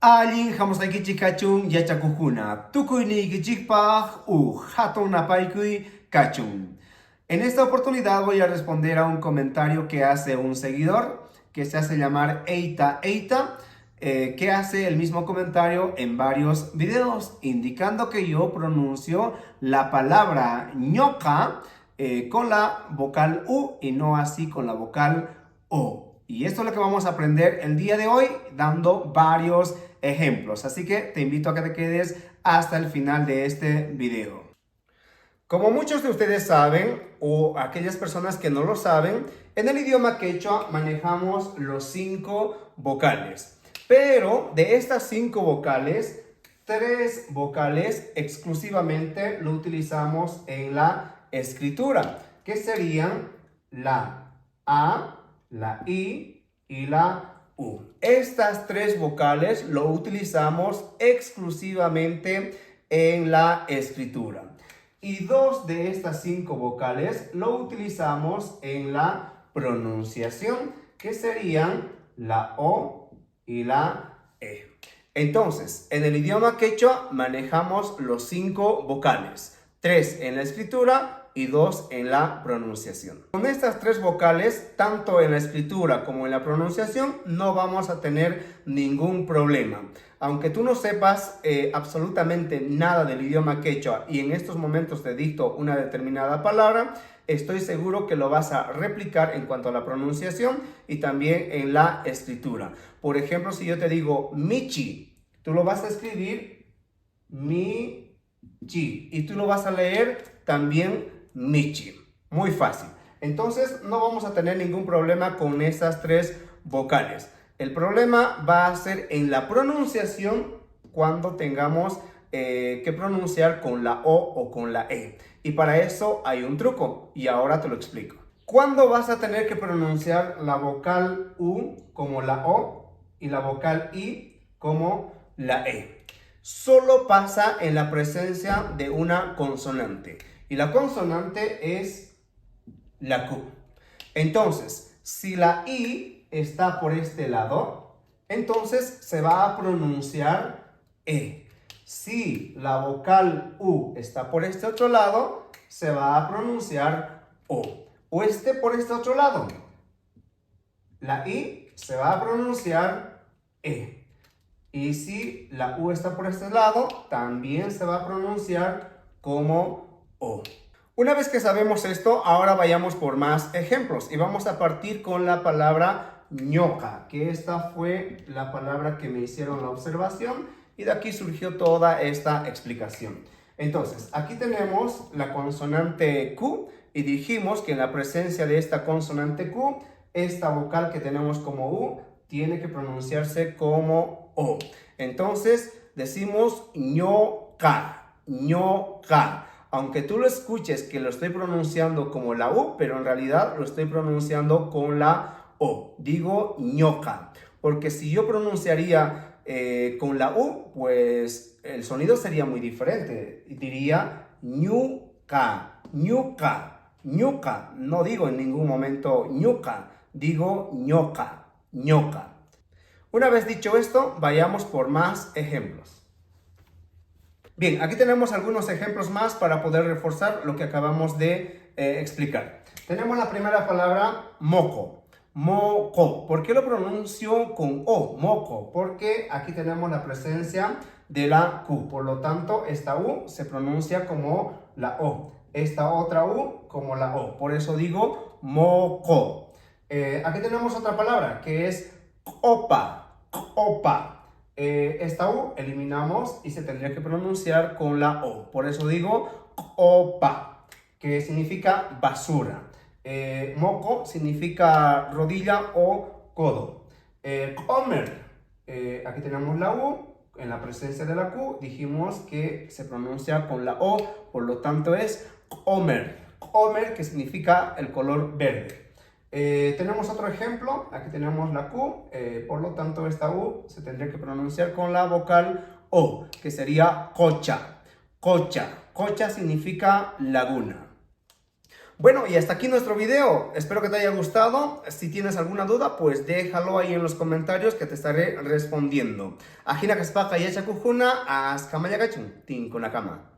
Alin hamusayki chikachun yachakukuna. Tukuyni gichikpaj hatun napaikuy kachun. En esta oportunidad voy a responder a un comentario que hace un seguidor que se hace llamar Eita Eita, que hace el mismo comentario en varios videos, indicando que yo pronuncio la palabra ñoca con la vocal U y no así con la vocal O. Y esto es lo que vamos a aprender el día de hoy, dando varios ejemplos. Así que te invito a que te quedes hasta el final de este video. Como muchos de ustedes saben, o aquellas personas que no lo saben, en el idioma quechua manejamos los 5 vocales. Pero de estas 5 vocales, 3 vocales exclusivamente lo utilizamos en la escritura, que serían la A, la I y la U. Estas 3 vocales lo utilizamos exclusivamente en la escritura. Y 2 de estas 5 vocales lo utilizamos en la pronunciación, que serían la O y la E. Entonces, en el idioma quechua manejamos los 5 vocales, 3 en la escritura y 2 en la pronunciación. Con estas 3 vocales, tanto en la escritura como en la pronunciación, no vamos a tener ningún problema. Aunque tú no sepas absolutamente nada del idioma quechua y en estos momentos te dicto una determinada palabra, estoy seguro que lo vas a replicar en cuanto a la pronunciación y también en la escritura. Por ejemplo, si yo te digo michi, tú lo vas a escribir michi y tú lo vas a leer también michi. Muy fácil. Entonces no vamos a tener ningún problema con esas 3 vocales. El problema va a ser en la pronunciación cuando tengamos que pronunciar con la O con la E. Y para eso hay un truco y ahora te lo explico. ¿Cuándo vas a tener que pronunciar la vocal U como la O y la vocal I como la E? Solo pasa en la presencia de una consonante. Y la consonante es la Q. Entonces, si la I está por este lado, entonces se va a pronunciar E. Si la vocal U está por este otro lado, se va a pronunciar O. O por este otro lado, la I se va a pronunciar E. Y si la U está por este lado, también se va a pronunciar como O. Una vez que sabemos esto, ahora vayamos por más ejemplos. Y vamos a partir con la palabra ñoca, que esta fue la palabra que me hicieron la observación. Y de aquí surgió toda esta explicación. Entonces, aquí tenemos la consonante Q. Y dijimos que en la presencia de esta consonante Q, esta vocal que tenemos como U, tiene que pronunciarse como O. Entonces, decimos ñoca, ñoca. Aunque tú lo escuches que lo estoy pronunciando como la U, pero en realidad lo estoy pronunciando con la O. Digo ñoca. Porque si yo pronunciaría con la U, pues el sonido sería muy diferente. Diría ñuca, ñuca, ñuca. No digo en ningún momento ñuca, digo ñoca, ñoca. Una vez dicho esto, vayamos por más ejemplos. Bien, aquí tenemos algunos ejemplos más para poder reforzar lo que acabamos de explicar. Tenemos la primera palabra, moco. Moco. ¿Por qué lo pronuncio con O? Moco. Porque aquí tenemos la presencia de la Q. Por lo tanto, esta U se pronuncia como la O. Esta otra U como la O. Por eso digo moco. Aquí tenemos otra palabra que es opa. Opa. Esta U eliminamos y se tendría que pronunciar con la O. Por eso digo opa, que significa basura. Moco significa rodilla o codo. Comer. Aquí tenemos la U. En la presencia de la Q dijimos que se pronuncia con la O. Por lo tanto es comer. Comer, que significa el color verde. Tenemos otro ejemplo, aquí tenemos la Q, por lo tanto esta U se tendría que pronunciar con la vocal O, que sería cocha, cocha, cocha significa laguna. Bueno, y hasta aquí nuestro video. Espero que te haya gustado. Si tienes alguna duda, pues déjalo ahí en los comentarios que te estaré respondiendo. Ajina kaspaka yacha kujuna, askamaya gachun, tin con la cama.